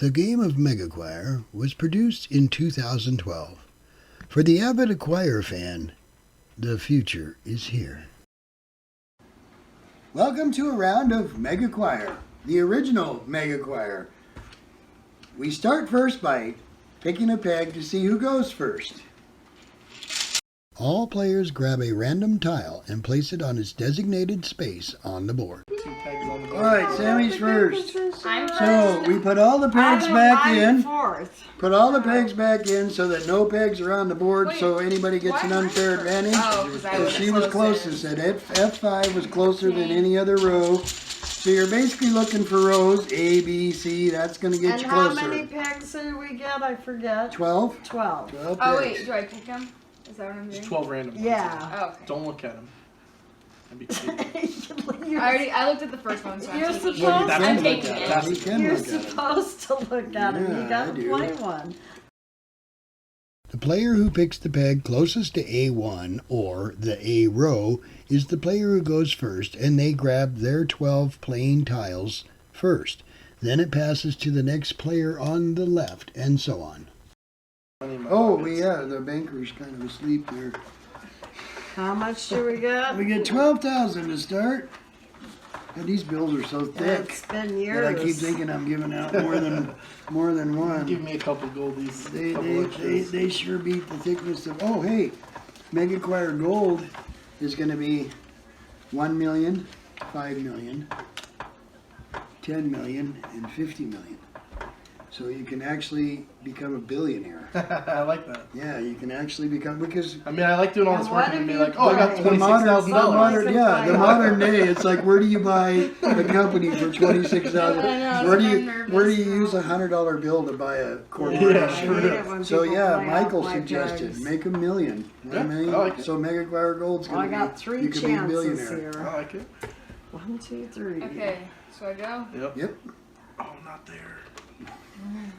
The game of MEGAcquire was produced in 2012. For the avid Acquire fan, the future is here. Welcome to a round of MEGAcquire, the original MEGAcquire. We start first by picking a peg to see who goes first. All players grab a random tile and place it on its designated space on the board. Alright, Sammy's first. So we put all the pegs back in. Put all the pegs back in so that no pegs are on the board so anybody gets an unfair advantage. So she was closest. At F5 was closer than any other row. So you're basically looking for rows A, B, C. That's going to get you closer. And how many pegs did we get? I forget. 12? 12. 12 oh, pegs. wait. Do I pick them? Is that what I'm doing? There's 12 random ones. Yeah. Oh, okay. Don't look at them. I looked at the first one, so You're I'm taking supposed it. I'm taking to. it. You're supposed to look at him. You got to play one. The player who picks the peg closest to A1 or the A row is the player who goes first, and they grab their 12 plain tiles first. Then it passes to the next player on the left, and so on. Oh, yeah, the banker's kind of asleep there. How much do we get? We get 12,000 to start. And these bills are so thick. It's been years. That I keep thinking I'm giving out more than one. Give me a couple goldies. They sure beat the thickness of. Oh, hey, MEGAcquire Gold is going to be 1 million, 5 million, 10 million, and 50 million. So you can actually become a billionaire. I like that. Yeah, you can actually become, because... I mean, I like doing all this work and be like, oh, buy? I got $26,000. The modern day, it's like, where do you buy a company for $26,000? Where do you use a $100 bill to buy a corporation? Yeah, So yeah, Michael suggested, make $1 million. Yeah, I like it. So MEGAcquire Gold's Well, I going to got be, 3 you could be a chances billionaire. here. I like it. 1, 2, 3. Okay, so I go? Yep. Oh, not there.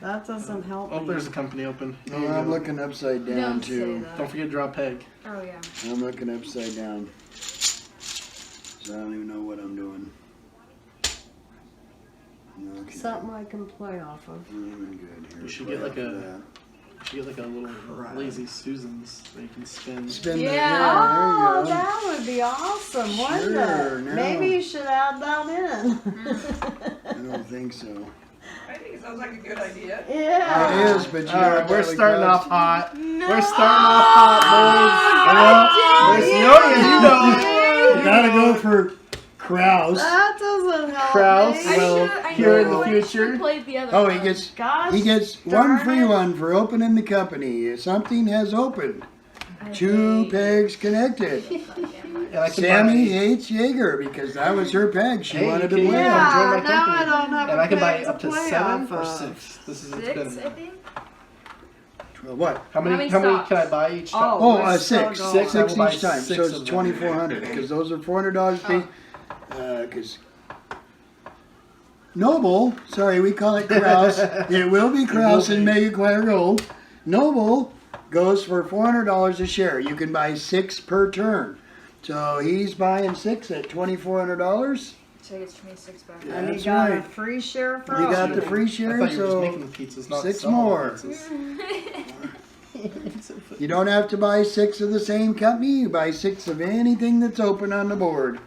That doesn't help Oh, me. there's a company open. No, I'm looking upside down Don't too. say that. Don't forget to draw a peg. Oh, yeah. I'm looking upside down. So I don't even know what I'm doing. Okay. Something I can play off of. I'm good here. You should get like a little lazy Susans that you can spin. Spin Yeah. the, yeah, Oh, there you go. that would be awesome, wouldn't Sure, it? no. Maybe you should add that in. I don't think so. I think it sounds like a good idea. Yeah. It is, but you know Alright, what we're that would starting cost? off hot. No. We're starting off hot, boys. You gotta go for Kraus. That doesn't help Kraus. me. Well, I here in the know, I future. should've played the other Oh, one. he gets Gosh, one darn free it. one for opening the company. Something has opened. 2 pegs connected. And I can Sammy buy, hates Jaeger because that was her peg. She Hey, wanted to you win. can- Yeah, join my now company. I don't have and a I can buy peg up to play 7 off or of. 6. This is 6, it's I think? What? How many many can stops? I buy each time? Oh, Oh, we're 6. still 6 going. I will buy each time. 6 So it's of them. 2,400 because those are $400 fee. Because Noble, sorry, we call it Kraus. It will be Kraus in MEGAcquire Gold. Noble goes for $400 a share. You can buy 6 per turn. So he's buying 6 at $2,400. So he gets 26 back. Yeah. And you That's got a right. free share for You all. got the free I share, thought you were just so making the pizzas, not 6 selling more. the pizzas. You don't have to buy 6 of the same company. You buy 6 of anything that's open on the board.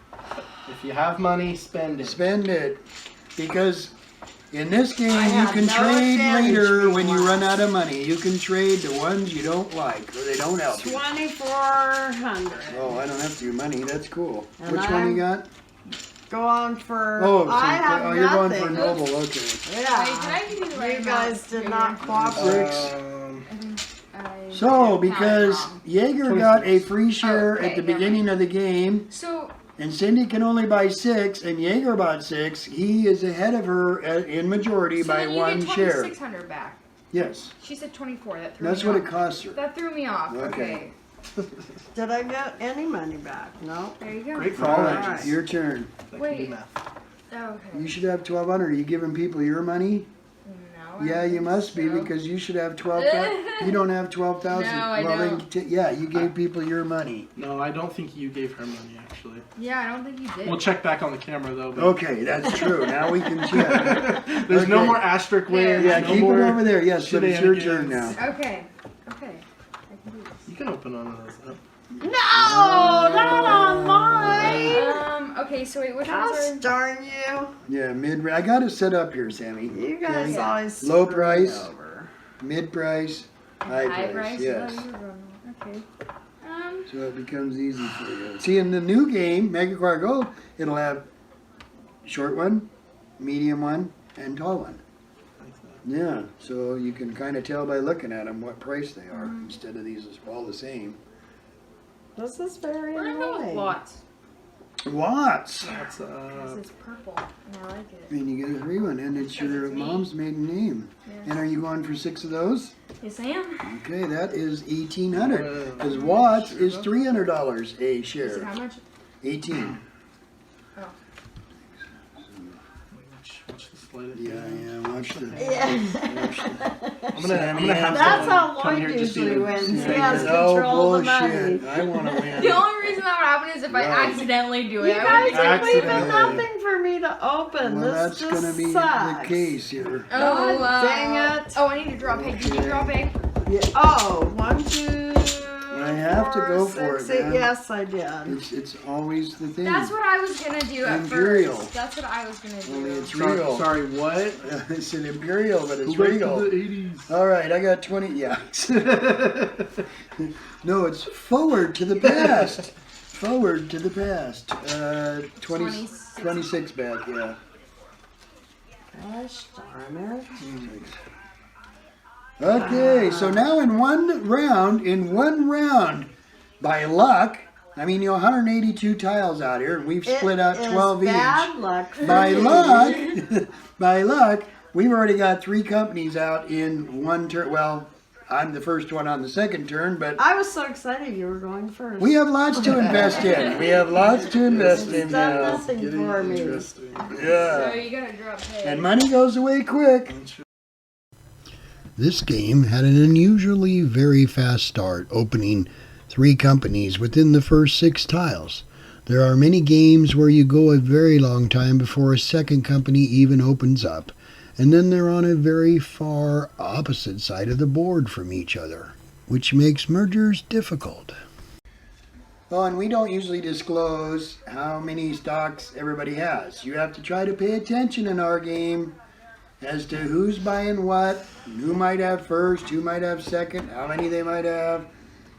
If you have money, spend it. Spend it. Because in this game, I you have can no trade advantage later when you being run out of money. You can trade the ones you don't like or they don't help you. 2,400. Oh, I don't have to do money. That's cool. And Which one you got? Go on for. Oh, so I have you're going nothing. for Noble. Okay. Wait, can Yeah. I give you the right You guys amount? did not cooperate. So, because Jaeger got a free share Okay, at the never beginning of the game, So, and Cindy can only buy 6, and Jaeger bought 6, he is ahead of her in majority so by then you 1 get share. 2,600 back. Yes. She said 24. That threw That's me what off. it costs her. That threw me off. Okay. Okay. Did I get any money back? No. There you go. Great for All all right, ages. your turn. That can Wait. do math. Oh, okay. You should have 1,200. Are you giving people your money? No. Yeah, you must be because you should have 12,000. You don't have 12,000. No, I don't. Then, yeah, you gave people your money. No, I don't think you gave her money, actually. Yeah, I don't think you did. We'll check back on the camera, though. But... Okay, that's true. Now we can check. There's no more asterisk wins. Yeah, no keep more it over there. Yes, but it's your turn shenanigans. now. Okay. Okay. I can do this. You can open one of those up. No, not on mine. Okay, so wait, which ones Gosh are... darn you. Yeah, mid. I got it set up here, Sammy. You guys Okay. always Low screw me price. over. Mid price, high price. Yes. Oh, you were going... Okay. So it becomes easy for you. See, in the new game, MEGAcquire Gold, it'll have short one, medium one, and tall one. Yeah, so you can kind of tell by looking at them what price they are instead of these all the same. This is very We're gonna go with annoying. Watts. Watts. That's Because it's purple, and I like it. And you get a free one, and it's your mom's maiden name. Yeah. And are you going for 6 of those? Yes, I am. Okay, that is $1,800. Because Watts is $300 a Is it share. how much? 18. watch the slide. Yeah, watch the. I'm gonna have That's someone how come Lloyd here just usually to wins. He Yeah, has no control of the money. bullshit. I want to win. The only reason that would happen is if I Right. accidentally do You it. guys are leaving Accidentally. nothing for me to open. Well, this that's just going to be sucks. the case here. God dang it. Oh, I need to draw a pig. Did you draw a pig? Yeah. Oh, 1, 2. I have to go for it, 6, 8. man. Yes, I did. It's always the thing. That's what I was gonna do at Imperial. first. That's what I was gonna do. Only it's real. Sorry, what? It's an Imperial, but it's Go back real. to the 80s. All right, I got 20. Yeah. No, it's forward to the past. Forward to the past. 26 back, yeah. Gosh darn it. Okay, so now in one round, by luck, I mean, 182 tiles out here, and we've split out 12 It is each. bad luck for By me. luck, by luck, we've already got 3 companies out in one turn. Well, I'm the first one on the second turn, but I was so excited you were going first. we have lots to invest in. We have lots to invest in It's done now. nothing for me. Interesting. So Yeah. you gotta draw a pig. And money goes away quick. This game had an unusually very fast start, opening 3 companies within the first 6 tiles. There are many games where you go a very long time before a second company even opens up, and then they're on a very far opposite side of the board from each other, which makes mergers difficult. Oh, and we don't usually disclose how many stocks everybody has. You have to try to pay attention in our game as to who's buying what, who might have first, who might have second, how many they might have.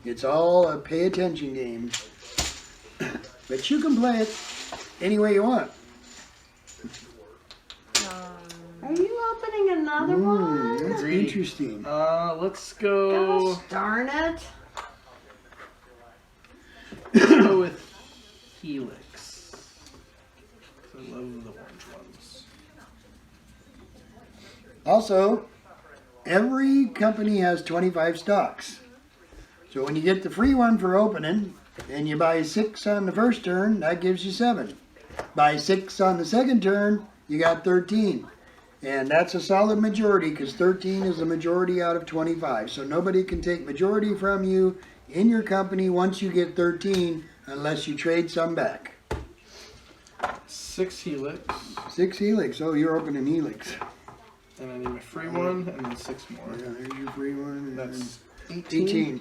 It's all a pay attention game. But you can play it any way you want. Are you opening another one? That's interesting. Let's go. Gosh darn it. Let's go with Helix. I love the orange ones. Also, every company has 25 stocks. So when you get the free one for opening, and you buy 6 on the first turn, that gives you 7. Buy 6 on the second turn, you got 13. And that's a solid majority because 13 is a majority out of 25. So nobody can take majority from you in your company once you get 13 unless you trade some back. 6 Helix. 6 Helix. Oh, you're opening Helix. And I need my free one, and then 6 more. Yeah, there's your free one. And That's 18.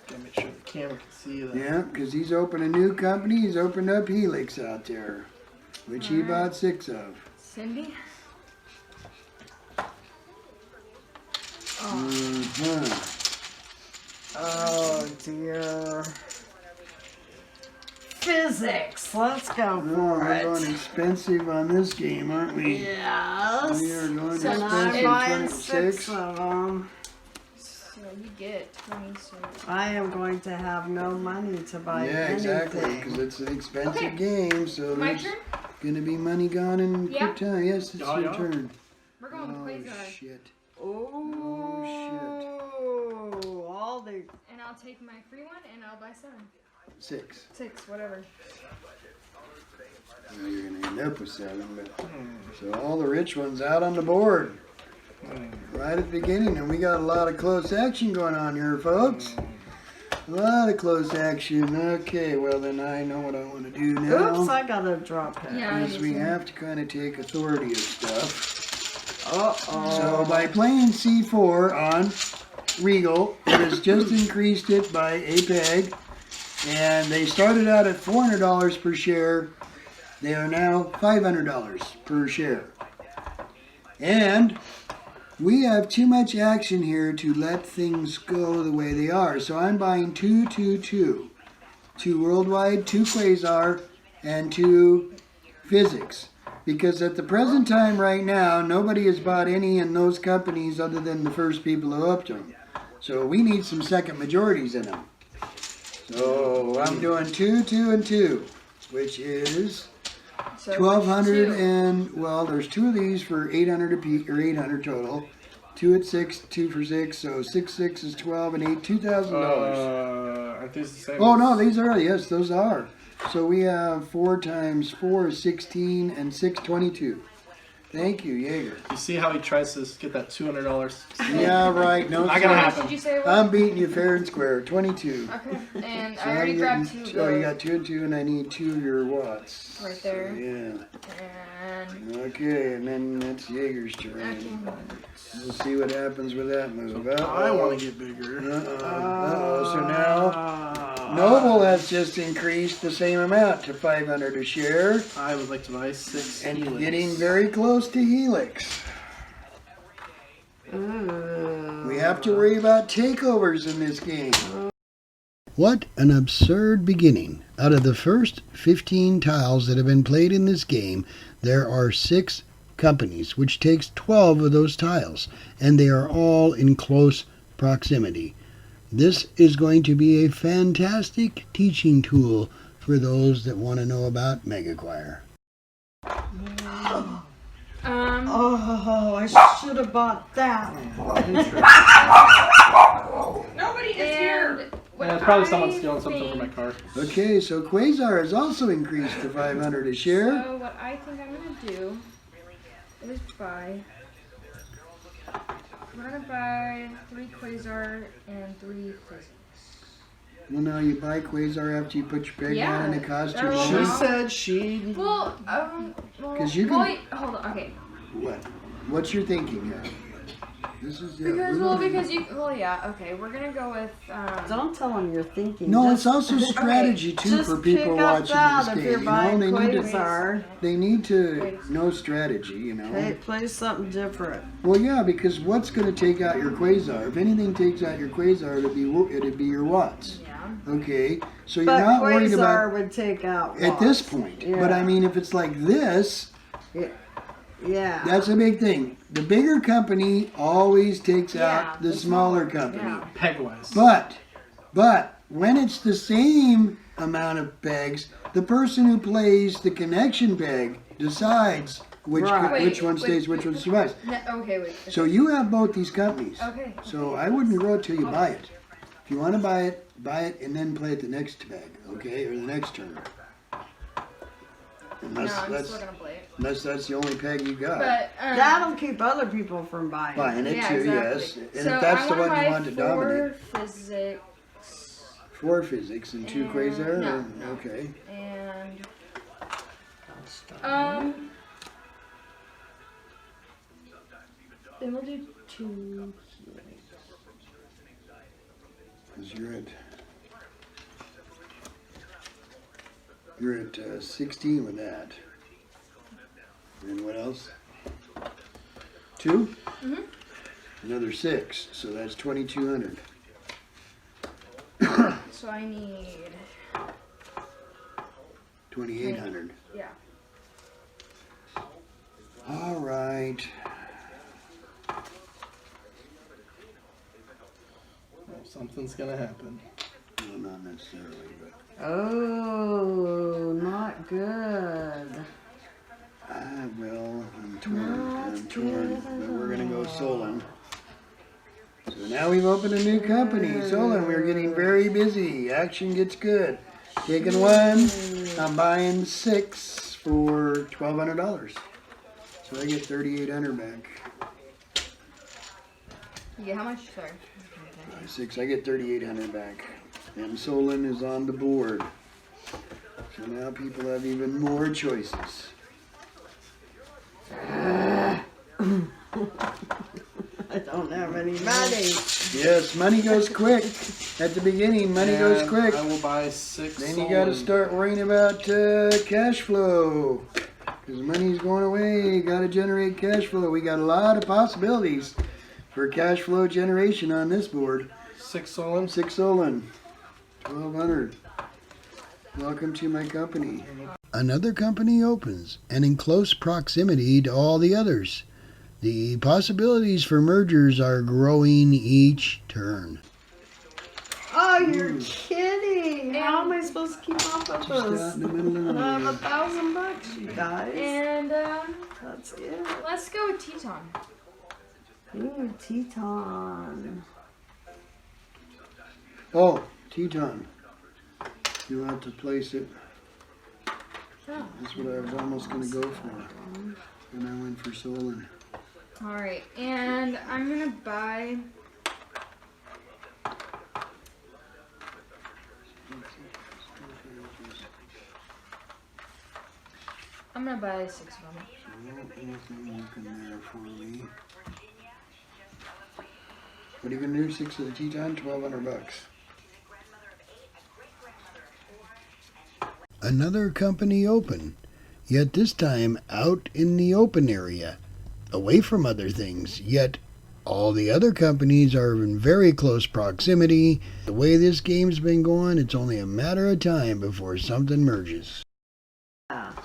Gotta make sure the camera can see that. Yeah, because he's opened a new company. He's opened up Helix out there, which he bought 6 of. Cindy? Uh-huh. Oh dear. Physics. Let's go Oh, for we're going it. expensive on this game, aren't we? Yes. We are going So And I'm expensive. buying 6 26. of them. So you get 26. I am going to have no money to buy Yeah, exactly, because anything. it's an expensive Okay. game, so My there's turn? going to be money gone in Yeah. quick time. Yes, it's Yeah, your yeah. turn. We're going Oh, Quasar. shit. Oh, all the And I'll take my free one and I'll buy 7. 6. 6, whatever. Well, you're gonna end up with 7, but so all the rich ones out on the board right at the beginning, and we got a lot of close action going on here, folks. A lot of close action. Okay, well then I know what I want to do now. Oops, I got a drop head. Yeah, I Because do we too. have to kind of take authority of stuff. Uh-oh. So by playing C4 on Regal, it has just increased it by a peg. And they started out at $400 per share. They are now $500 per share. And we have too much action here to let things go the way they are. So I'm buying 2, 2, 2. 2 worldwide, 2 quasar, and 2 physics. Because at the present time right now, nobody has bought any in those companies other than the first people who upped them. So we need some second majorities in them. So I'm doing 2, 2, and 2, which is So 1,200 2. and, well, there's 2 of these for 800 a piece, or 800 total. 2 at 6, 2 for 6, so 6, 6 is 12, and 8, $2,000. Aren't these the same? Oh no, these are, yes, those are. So we have 4 times 4 is 16, and 6, 22. Thank you, Jaeger. You see how he tries to get that $200? Yeah, right. No, Not gonna sir. happen. Did you say what? I'm beating you fair and square. 22. Okay, and So I already I'm grabbed getting- 2 of Oh, you those got 2 and 2, and I need 2 of your watts. right there. So, yeah. And Okay, and then that's Jaeger's turn. okay. We'll see what happens with that move. I want to get bigger. Uh-oh. So now Noble has just increased the same amount to 500 a share, I would like to buy 6 and Helix. getting very close to Helix. We have to worry about takeovers in this game. What an absurd beginning. Out of the first 15 tiles that have been played in this game, there are 6 companies, which takes 12 of those tiles, and they are all in close proximity. This is going to be a fantastic teaching tool for those that want to know about MEGAcquire. Oh, I should have bought that. Nobody is here. Yeah, it's probably someone stealing something from my car. Okay, so Quasar has also increased to 500 a share. So what I think I'm gonna do is buy. We're gonna buy 3 quasar and 3 physics. Well, now you buy Quasar after you put your peg Yeah, on and it costs you they're She more. all- said she... Well, well, 'Cause you can- wait, hold on, okay. What? What's your thinking here? This is Because you, well, yeah, okay. We're gonna go with. Don't tell them you're thinking. No, Just- it's also strategy too just for people pick up watching that this if game. you're You buying know, Quasar. they need to know strategy. You know. Hey, play something different. Well, yeah, because what's going to take out your Quasar? If anything takes out your Quasar, it'd be your watts. Yeah. Okay, so you're But not worried Quasar about would take out at this watts. point. Yeah. But I mean, if it's like this, Yeah. that's a big thing. The bigger company always takes out the smaller company. Yeah. Peg-wise. But when it's the same amount of pegs, the person who plays the connection peg decides which Right. which one Wait, stays, which one survives. Okay, wait. So you have both these companies. Okay. So I wouldn't grow it till you buy it. If you want to buy it and then play it the next peg, okay, or the next turn. No, I'm still gonna play it. Unless that's the only peg you got. But That'll keep other people from buying. Buying it yeah, too, exactly. yes. And So if that's I the wanna one you buy want to dominate. 4 physics 4 physics and 2 quasar? No. Okay. and then we'll do 2 Because you're at 16 with that. And what else? 2? Mm-hmm. Another 6, so that's 2,200. So I need 2,800. yeah. All right. Something's gonna happen. Well, not necessarily, but Oh, not good. well, I'm torn. But we're gonna go Solon. So now we've opened a new company. Solon, we're getting very busy. Action gets good. Taking 1, I'm buying 6 for $1,200. So I get $3,800 back. You get how much? Sorry. 6, I get $3,800 back. And Solon is on the board. So now people have even more choices. I don't have any money. Yes, money goes quick. At the beginning, money goes quick. I will buy 6. Then you got to start worrying about cash flow. Because money's going away. Got to generate cash flow. We got a lot of possibilities for cash flow generation on this board. 6 Solon. 6 Solon. 1,200. Welcome to my company. Another company opens, and in close proximity to all the others. The possibilities for mergers are growing each turn. Oh, you're kidding. How am I supposed to keep up with this? In the middle of the I have $1,000, you guys. And That's it. let's go with Teton. Ooh, Teton. Oh, Teton. You'll have to place it. Oh. That's what I was almost going to go for. And I went for Solon. All right, and I'm gonna buy. I'm gonna buy 6 of them. Anything looking there for me. What are you going to do? 6 of the Teton? $1,200. Another company open, yet this time out in the open area, away from other things, yet all the other companies are in very close proximity. The way this game's been going, it's only a matter of time before something merges.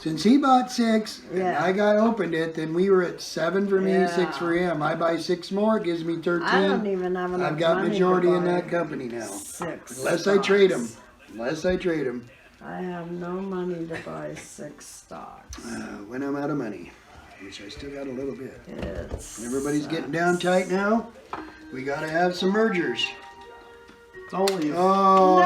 Since he bought 6 and I opened it, then we were at 7 for me, 6 for him. I buy 6 more, it gives me 13. I don't even have enough I've got money majority to in buy that company now. 6 Unless I trade them. stocks. Unless I trade them. I have no money to buy 6 stocks. When I'm out of money. Which I still got a little bit. It's Everybody's getting down tight now. We got to have some mergers. It's only. Oh.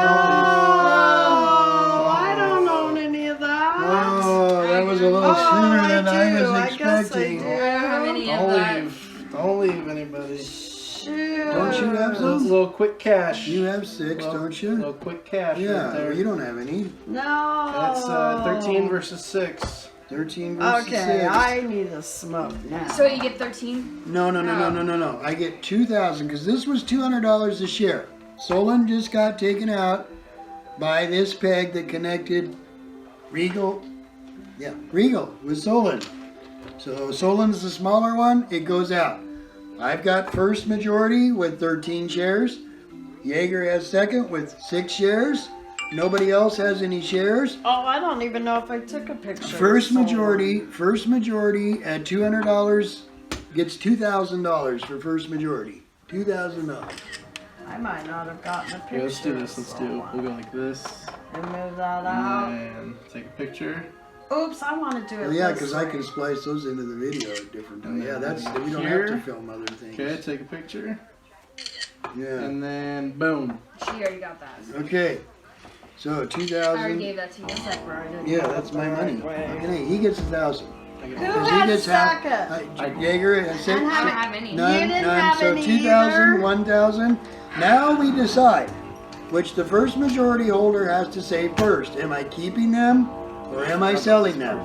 I don't own any of that. Oh, that was a little sooner than I was I guess expecting. I do. I don't have any of Don't that. leave. Don't leave anybody. Shoot. Don't you have A some? little quick cash. You have 6, don't Little you? quick cash right Yeah, there. well, you don't have any. No. That's 13 versus 6. 13 versus Okay, 6. I need a smoke now. So you get 13? No. I get 2,000 because this was $200 a share. Solon just got taken out by this peg that connected Regal. Yeah, Regal with Solon. So Solon's the smaller one. It goes out. I've got first majority with 13 shares. Jaeger has second with 6 shares. Nobody else has any shares. Oh, I don't even know if I took a picture. First majority at $200 gets $2,000 for first majority. $2,000. I might not have gotten a picture. Okay, let's do this. Let's do. We'll go like this. And move that out. And take a picture. Oops, I want to do it. Well, yeah, this because I way. can splice those into the video at different times. Yeah, that's we don't Here. have to film other things. Okay, take a picture. Yeah. And then boom. She already got that. Okay. So I already 2,000. gave that to you. Yeah, that's my money. Okay, he gets 1,000. Who Because he had gets half. second? Jaeger has I six. don't have any. None, You didn't none. have So any 2,000, either? 1,000. Now we decide which the first majority holder has to say first. Am I keeping them or am I selling them?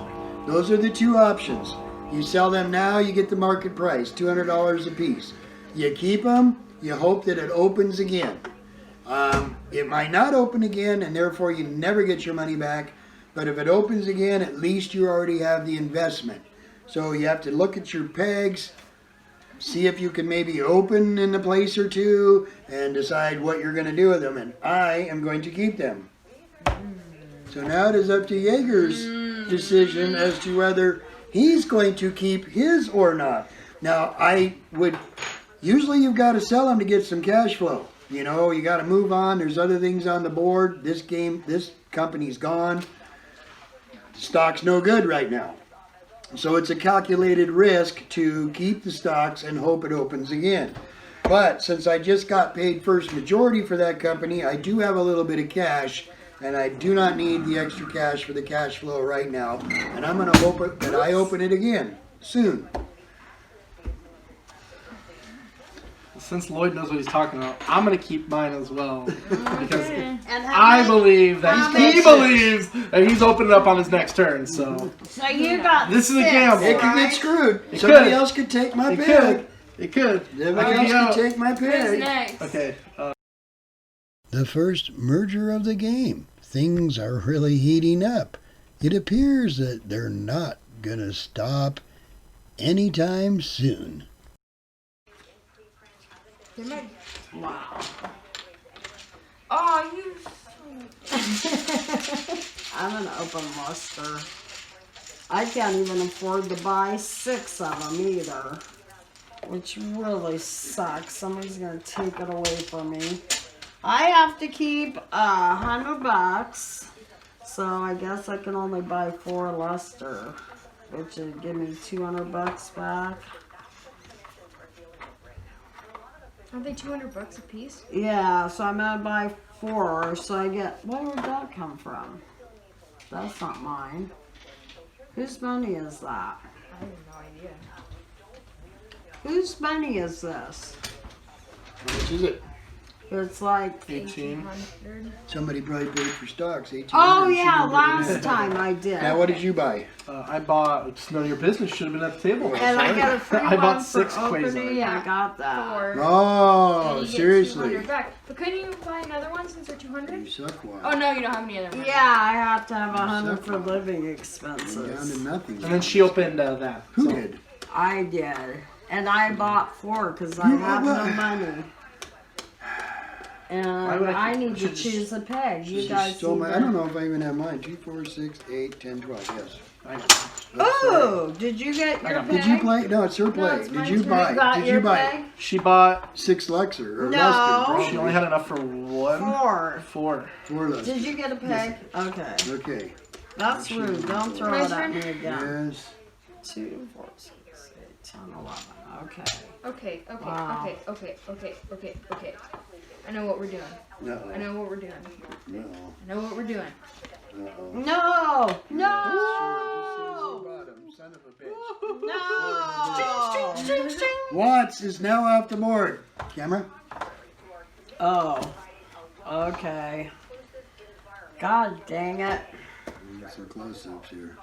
Those are the 2 options. You sell them now, you get the market price, $200 a piece. You keep them, you hope that it opens again. It might not open again, and therefore you never get your money back. But if it opens again, at least you already have the investment. So you have to look at your pegs, see if you can maybe open in a place or 2, and decide what you're going to do with them. And I am going to keep them. So now it is up to Jaeger's decision as to whether he's going to keep his or not. Now, usually you've got to sell them to get some cash flow. You know, you got to move on. There's other things on the board. This company's gone. The stock's no good right now. So it's a calculated risk to keep the stocks and hope it opens again. But since I just got paid first majority for that company, I do have a little bit of cash and I do not need the extra cash for the cash flow right now. And I'm going to hope that I open it again soon. Since Lloyd knows what he's talking about, I'm going to keep mine as well. Because And I believe that he believes that he's opening up on his next turn. So you got this is a 6, gamble. It could get right? screwed. It Somebody could. else could take my It pig. could. It could. Somebody else could take my Who's pig. next? Okay. The first merger of the game. Things are really heating up. It appears that they're not going to stop anytime soon. Wow. Oh, you. I'm gonna open Luster. I can't even afford to buy 6 of them either, which really sucks. Somebody's gonna take it away from me. I have to keep $100, so I guess I can only buy 4 Luster, which would give me $200 back. Aren't they $200 a piece? Yeah, so I'm gonna buy 4, so I get, where would that come from? That's not mine. Whose money is that? I have no idea. Whose money is this? How much is it? It's like, 18. 1800. Somebody probably paid for stocks. 18. oh yeah, last time I did. Now, what did you buy? I bought. It's none of your business. Should have been at the table. And I got a free I bought one 6 for opening. quasars. I got that. 4. Oh, and you get seriously. 200 back. But couldn't you buy another one since they're 200? You suck one. Oh no, you don't have any other ones. Yeah, I have to have 100 for living Down to expenses. nothing. And then she opened that. Who so. did? I did. And I bought 4 because I have no money. And would I I keep- need to should just- choose a peg. You She guys stole my. either- I don't know if I even have mine. 2, 4, 6, 8, 10, 12. Yes. Oh, did you get your got- peg? Did you play? No, it's her play. it's Did mine you too. buy? Got Did your you buy peg? She bought. 6 Luxor or No. Luster? She only had enough for 1. 4. 4. 4 Luster. Did you get a peg? Okay. Okay. That's rude. Don't throw it at me again. Yes. 2, 4, 6, 8, 10, 11. Okay. Okay, okay, Wow. okay. I know what we're doing. No. I know what we're doing. No. I know what we're doing. Uh-oh. No! No! Son of a bitch. No! Watts is now off the board. Camera. Oh. Okay. God dang it. Get some close-ups here.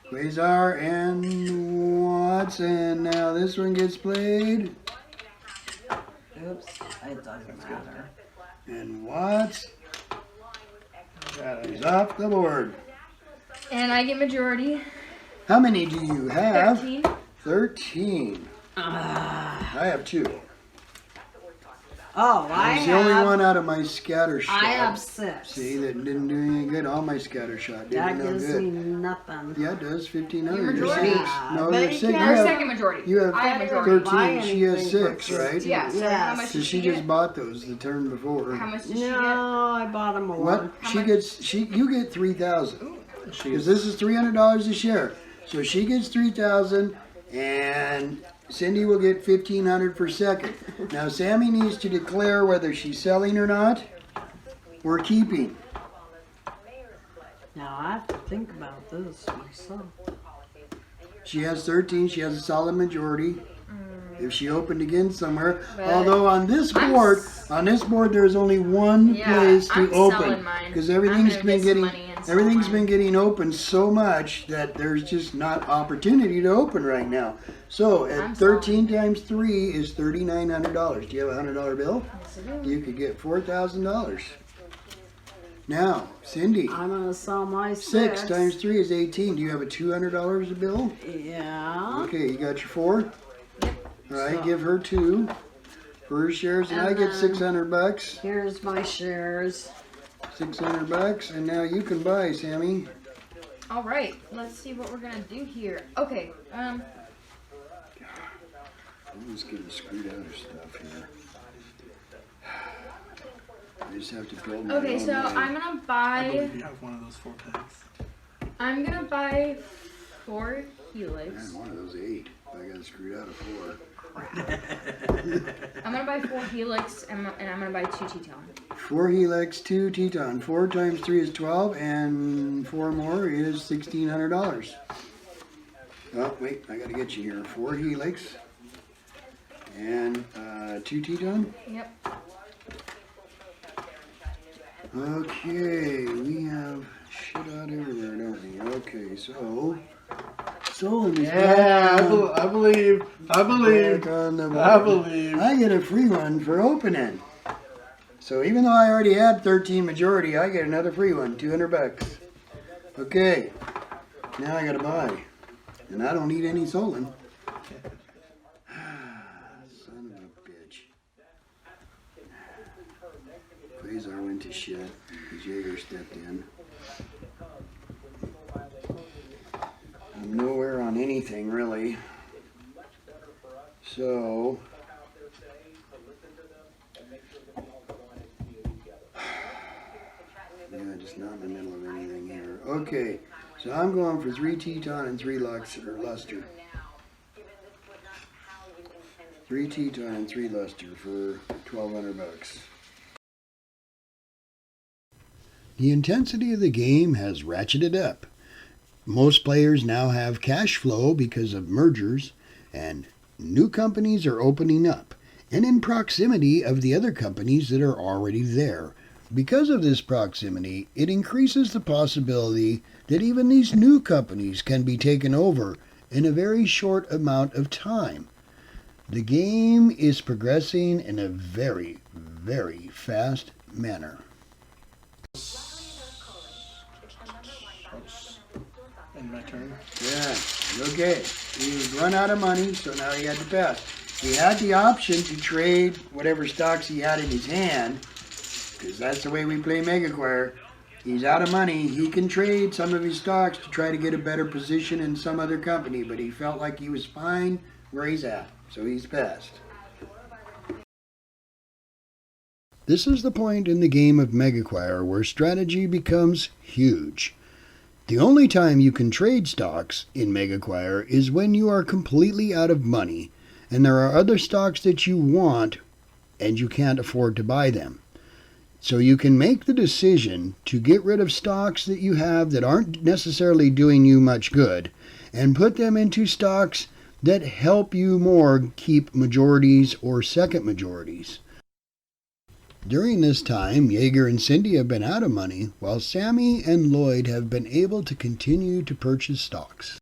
Quasar and Watts, and now this one gets played. Oops. It doesn't matter. And Watts is off the board. And I get majority. How many do you have? 13. 13. I have 2. Oh, I It's the only have. one out of my scatter shot. I have 6. See, that didn't do any good. All my scatter shot didn't That do no gives good. me nothing. Yeah, it does. 1,500. Your You're majority? 6. No, But you're you 6. can't- Or You second majority. you have I have majority. 13. She has anything for 6, right? Yeah, so Yes. how much So did she she just get? bought those the turn before. How much did she get? No, I bought them more. What? How She much? gets. You get 3,000. She Because this is $300 a share. So she gets 3,000, and Cindy will get 1,500 for second. Now Sammy needs to declare whether she's selling or not. We're keeping. Now I have to think about this myself. She has 13. She has a solid majority. If she opened again somewhere, But although on this I'm board, s- there's only one Yeah, place to I'm open selling mine. because I'm everything's gonna been get some getting money and sell mine. getting open so much that there's just not opportunity to open right now. So at I'm 13 times 3 is $3,900. Do you have a $100 bill? Yes, I do. You could get $4,000. Now, Cindy, I'm gonna sell my 6 times 3 is 18. Do you have a $200 bill? Yeah. Okay, you got your 4? All right, So- give her 2 for her shares, and And I get then- $600. Here's my shares. $600, and now you can buy, Sammy. All right, let's see what we're gonna do here. Okay, I'm just getting screwed out of stuff here. I just have to build my okay, own so line. I'm gonna I buy. believe you have one of those 4 pegs. I'm gonna buy 4 I helix. had one of those 8. I got screwed out of 4. I'm gonna buy 4 Helix and I'm gonna buy 2 Teton. 4 Helix, 2 Teton. 4 times 3 is 12, and 4 more is $1,600. Oh, wait, I gotta get you here. 4 Helix and 2 Teton. Yep. Okay, we have shit out everywhere, don't we? Okay, so Solon is Yeah, back I believe. back on the board. I believe. I get a free one for opening. So even though I already had 13 majority, I get another free one, $200. Okay, now I gotta buy, and I don't need any Solon. Son of a bitch. Quasar went to shit because Jaeger stepped in. I'm nowhere on anything really. So yeah, just not in the middle of anything here. Okay, so I'm going for 3 Teton and 3 luster. 3 Teton and 3 luster for $1,200. The intensity of the game has ratcheted up. Most players now have cash flow because of mergers, and new companies are opening up, and in proximity of the other companies that are already there. Because of this proximity, it increases the possibility that even these new companies can be taken over in a very short amount of time. The game is progressing in a very, very fast manner. And my turn. Yeah, okay. He's run out of money, so now he had to pass. He had the option to trade whatever stocks he had in his hand, because that's the way we play MEGAcquire. He's out of money. He can trade some of his stocks to try to get a better position in some other company, but he felt like he was fine where he's at, so he's passed. This is the point in the game of MEGAcquire where strategy becomes huge. The only time you can trade stocks in MEGAcquire is when you are completely out of money and there are other stocks that you want and you can't afford to buy them. So you can make the decision to get rid of stocks that you have that aren't necessarily doing you much good and put them into stocks that help you more keep majorities or second majorities. During this time, Jaeger and Cindy have been out of money, while Sammy and Lloyd have been able to continue to purchase stocks.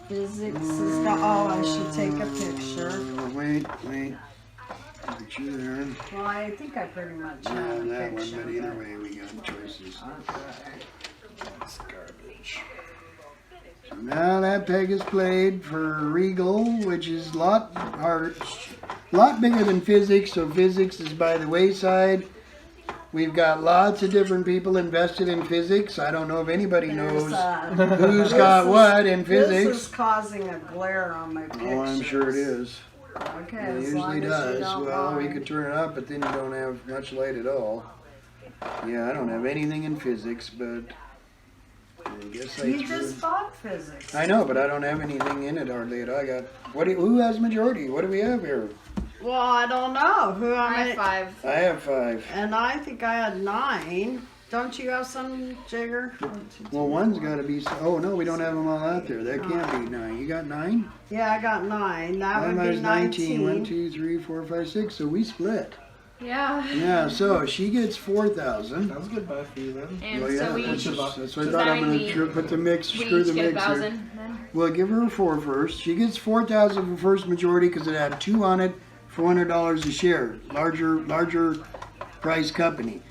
Physics is the, oh, I should take a picture. Wait. Picture there. Well, I think I pretty much have a That one, picture. but either way, we got choices. That's garbage. So now that peg is played for Regal, which is a lot bigger than physics, so physics is by the wayside. We've got lots of different people invested in physics. I don't know if anybody knows who's got what in physics. This is causing a glare on my pictures. Oh, I'm sure it is. Okay, It as long usually as you does. don't Well, we mind. could turn it up, but then you don't have much light at all. Yeah, I don't have anything in physics, but I guess I You threw... just bought physics. I know, but I don't have anything in it hardly at all. I got... Who has majority? What do we have here? Well, I don't know. Who I I have 5. I have 5. And I think I had 9. Don't you have some, Jigger? Well, one's got to be... Oh, no, we don't have them all out there. That can't be 9. You got 9? Yeah, I got 9. That Mine would be was 19. 1, 2, 3, 4, 5, 6. So we split. Yeah. Yeah, so she gets 4,000. That was good buy for you then. And Well, yeah, so we that's each, what I so thought. that I'm going means to put the mix, we screw each the get mixer. 1,000 then? Well, give her a 4 first. She gets 4,000 for first majority because it had 2 on it, $400 a share. Larger price company.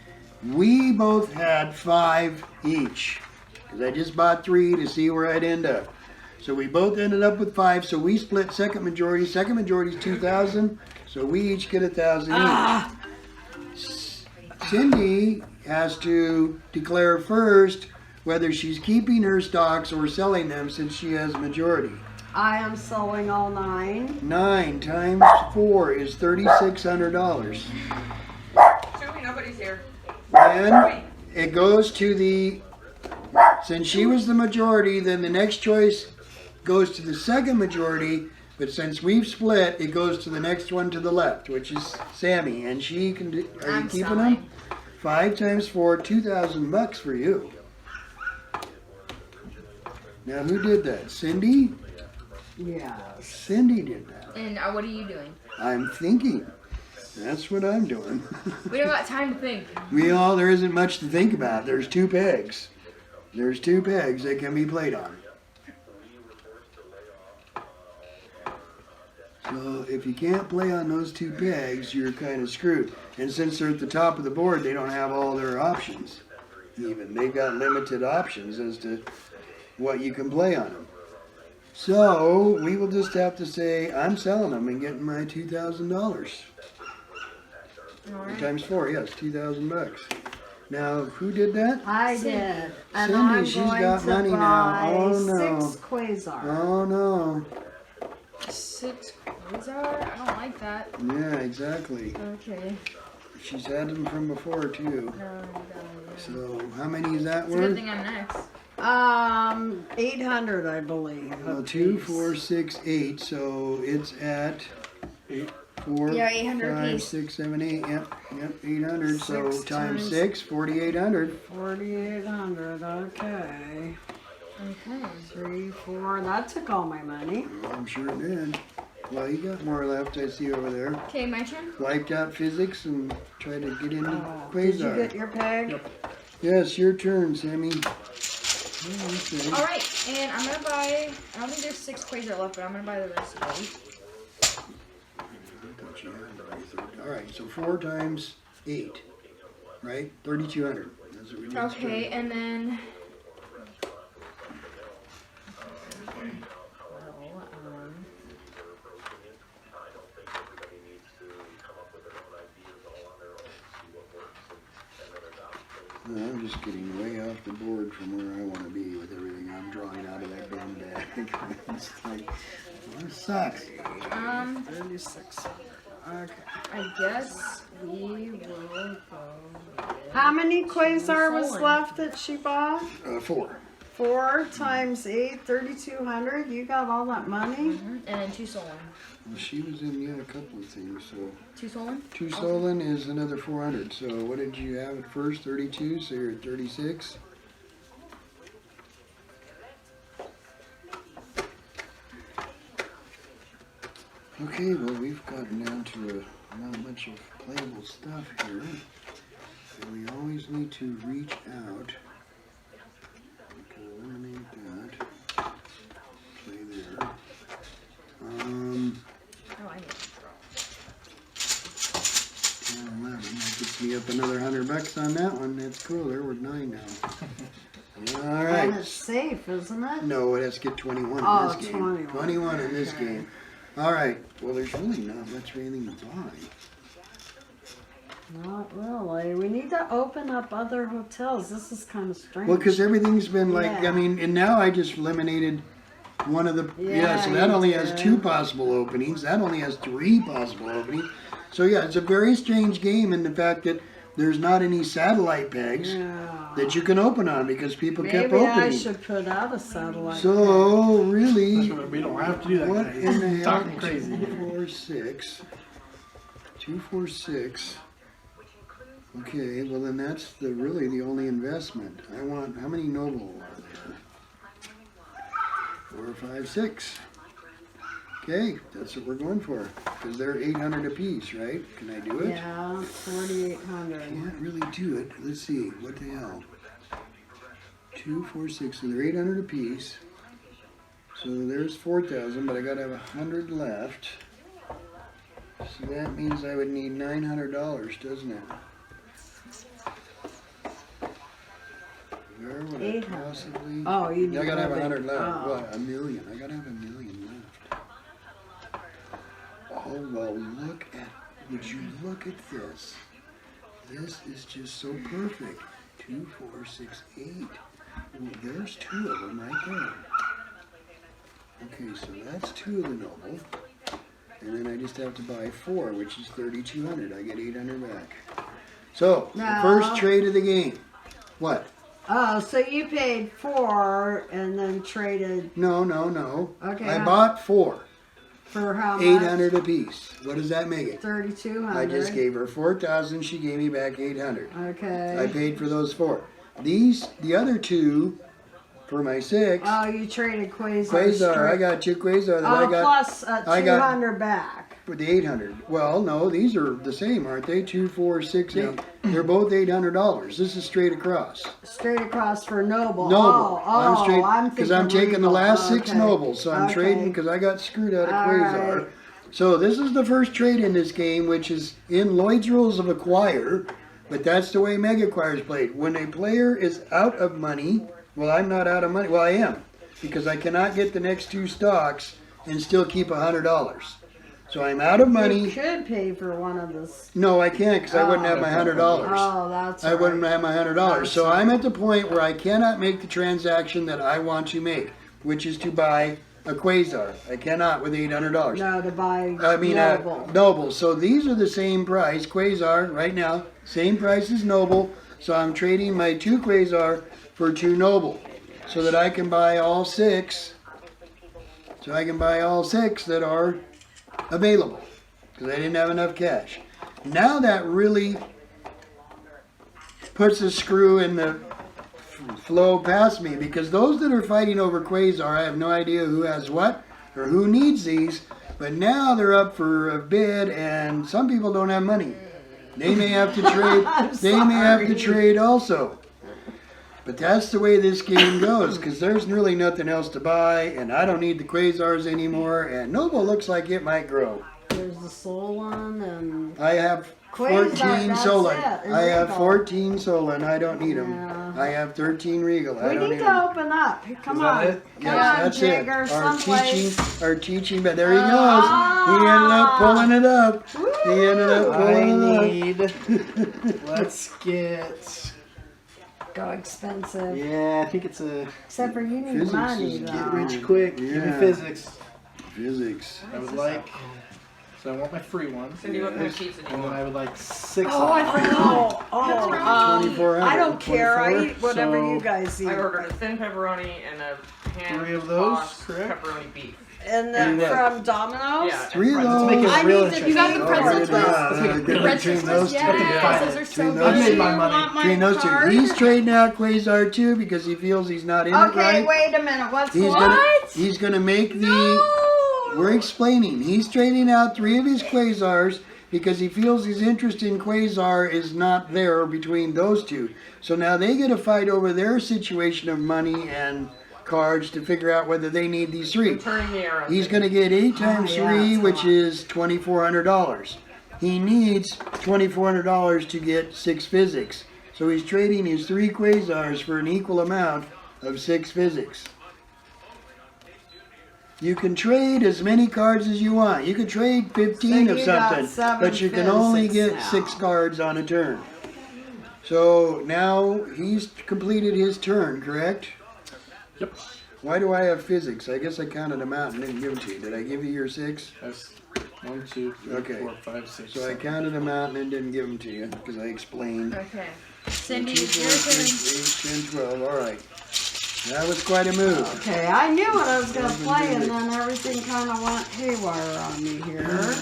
We both had 5 each because I just bought 3 to see where I'd end up. So we both ended up with 5. So we split second majority. Second majority is 2,000. So we each get 1,000 each. Cindy has to declare first whether she's keeping her stocks or selling them since she has majority. I am selling all 9. 9 times 4 is $3,600. Show me nobody's here. Then it goes to the Since she was the majority, then the next choice goes to the second majority. But since we've split, it goes to the next one to the left, which is Sammy, and she can do. Are you keeping them? 5 times 4, $2,000 for you. Now, who did that? Cindy? Yeah. Cindy did that. And what are you doing? I'm thinking. That's what I'm doing. We don't got time to think. There isn't much to think about. There's 2 pegs. There's 2 pegs that can be played on. So if you can't play on those 2 pegs, you're kind of screwed. And since they're at the top of the board, they don't have all their options. Even they've got limited options as to what you can play on them. So we will just have to say I'm selling them and getting my $2,000. Right. Times 4, yes, $2,000. Now who did that? I did. And Cindy, I'm she's going got to money buy now. Oh no. 6 Quasar. Oh no. 6 Quasar? I don't like that. Yeah, exactly. Okay. She's had them from before too. No. So how many is that It's a good worth? thing I'm next. 800, I believe. Well, 2, 4, 6, 8. So it's at 4, Yeah, 800 5, apiece. 6, 7, 8. Yep, 800. So 6 times times 6, 4,800. 4,800, okay. Okay. 3, 4, that took all my money. I'm sure it did. Well, you got more left, I see over there. Okay, my turn. Wiped out physics and tried to get into Did you Quasar. get your peg? Yep. Yes, your turn, Sammy. Okay. Alright, and I'm gonna buy, I don't think there's 6 Quasar left, but I'm gonna buy the rest of these. Alright, so 4 times 8, right? 3,200. That's what we just Okay, did. and then No, I'm just getting way off the board from where I want to be with everything I'm drawing out of that damn bag. It's like, well, this sucks. 36. Okay. I guess we will go with How many Quasar was Solon. left that she bought? 4. 4 times 8, 3,200. You got all that money? and then 2 Solon. Well, she was in, a couple of things, so. 2 Solon? 2 Solon is another 400. So what did you have at first? 32, so you're at 36. Okay, well we've gotten down to not much of playable stuff here. And we always need to reach out. Okay, eliminate that. Play there. Oh, I need to 10, 11. That gets me up another $100 on that one. That's cool. They're worth 9 now. All And right. it's safe, isn't it? No, it has to get 21 in Oh, this game. 21. 21 in this Okay. game. All right. Well, there's really not much of anything to buy. Not really. We need to open up other hotels. This is kind of strange. Well, because everything's been like, Yeah. I mean, and now I just eliminated one of the, Yeah, so that you only has did. 2 possible openings. That only has 3 possible openings. So yeah, it's a very strange game in the fact that there's not any satellite pegs Yeah. that you can open on because people kept Maybe opening. I should put out a satellite. So really, We don't have to do that. what guys. in the hell? Talking crazy. 2, 4, 6. 2, 4, 6. Okay, well then that's really the only investment. I want, how many noble are there? 4, 5, 6. Okay, that's what we're going for. Because they're 800 apiece, right? Can I do it? Yeah, 4,800. Can't really do it. Let's see, what the hell? 2, 4, 6, so they're 800 apiece. So there's 4,000, but I gotta have 100 left. So that means I would need $900, doesn't it? Where would I 800. possibly? Oh, you need I gotta have more 100 than- left. oh. What? $1 million. I gotta have $1 million left. Oh well, look at. Would you look at this? This is just so perfect. 2, 4, 6, 8. Well, there's 2 of them right there. Okay, so that's 2 of the noble. And then I just have to buy 4, which is 3,200. I get 800 back. So, the No. first trade of the game. What? Oh, so you paid 4 and then traded No. Okay, I bought 4. for how much? 800 apiece. What does that make it? 3,200. I just gave her 4,000. She gave me back 800. Okay. I paid for those 4. The other 2, for my 6. Oh, you traded Quasar. Quasar. I got 2 Quasar that I got. Plus I got 200 back. for the 800. Well, no, these are the same, aren't they? 2, 4, 6, 8. They're both $800. This is straight across. Straight across for Noble. Noble. I'm straight because I'm taking the last 6 Okay. Nobles, so I'm trading because I got screwed out of Quasar. Right. So this is the first trade in this game, which is in Lloyd's Rules of Acquire, but that's the way MEGAcquire is played. When a player is out of money, well, I'm not out of money. Well, I am, because I cannot get the next 2 stocks and still keep $100. So I'm out of money. You could pay for one of this. No, I can't because I wouldn't have my $100. Oh, that's I wouldn't have my $100. So I'm at the point where I cannot make the transaction that I want to make, which is to buy a Quasar. I cannot with $800. No, to buy Noble. Noble. So these are the same price. Quasar right now, same price as Noble. So I'm trading my 2 Quasar for 2 Noble, so that I can buy all 6. So I can buy all 6 that are available because I didn't have enough cash. Now that really puts a screw in the flow past me, because those that are fighting over Quasar, I have no idea who has what or who needs these, but now they're up for a bid and some people don't have money. They may have to trade. They may have to trade also. But that's the way this game goes, because there's really nothing else to buy, and I don't need the Quasars anymore, and Noble looks like it might grow. There's the Soul one and I have Quasar, 14 that's Solon. it, I have Regal. 14 Solon. I don't need them. Yeah. I have 13 Regal. I we don't need need to them. open up. Come Is on. that it? Come Yes, on, that's Jagger, it. Our someplace. teaching, but there he goes. He ended up pulling it up. He ended up pulling it up. Let's get. Go expensive. Yeah, I think it's a Except for you need Physics money, is though. get rich quick. Give me Yeah. physics. Physics. I would like. So I want my free one. Cindy, what kind of sheets did you And then want? I would like 6. Oh, I forgot. Oh, 2400. I don't care. I 24. eat whatever So- you guys eat. I ordered a thin pepperoni and a hand 3 of those, tossed correct? pepperoni beef. And then Yeah. from Domino's? Yeah. 3 of and those. Make it I real need to interesting. You got the Oh, pretzel yeah, twist? good The red between twist, those two. yes, those are so Between good. those I made two. my You money. want my Between those two. card? He's trading out Quasar too because he feels he's not in it Okay, right. wait a minute. What's He's what? gonna he's gonna make the. We're explaining. He's trading out 3 of his Quasars because he feels his interest in Quasar is not there between those 2. So now they get a fight over their situation of money and cards to figure out whether they need these 3. Turning the arrow. He's going to get 8 times yeah, 3, that's a which lot. is $2,400. He needs $2,400 to get 6 physics. So he's trading his 3 Quasars for an equal amount of 6 physics. You can trade as many cards as you want. You can trade 15 So of you got something, 7 but you can only physics get now. 6 cards on a turn. So now he's completed his turn, correct? Yep. Why do I have physics? I guess I counted them out and didn't give them to you. Did I give you your 6? That's 1, 2, 3, Okay. 4, 5, 6. So I counted them out and then didn't give them to you because I explained. Okay. Cindy, 2, it's 4, your 6, turn. 8, 10, 12. All right. That was quite a move. Okay, I knew what I was going to play, and then everything kind of went haywire on me here.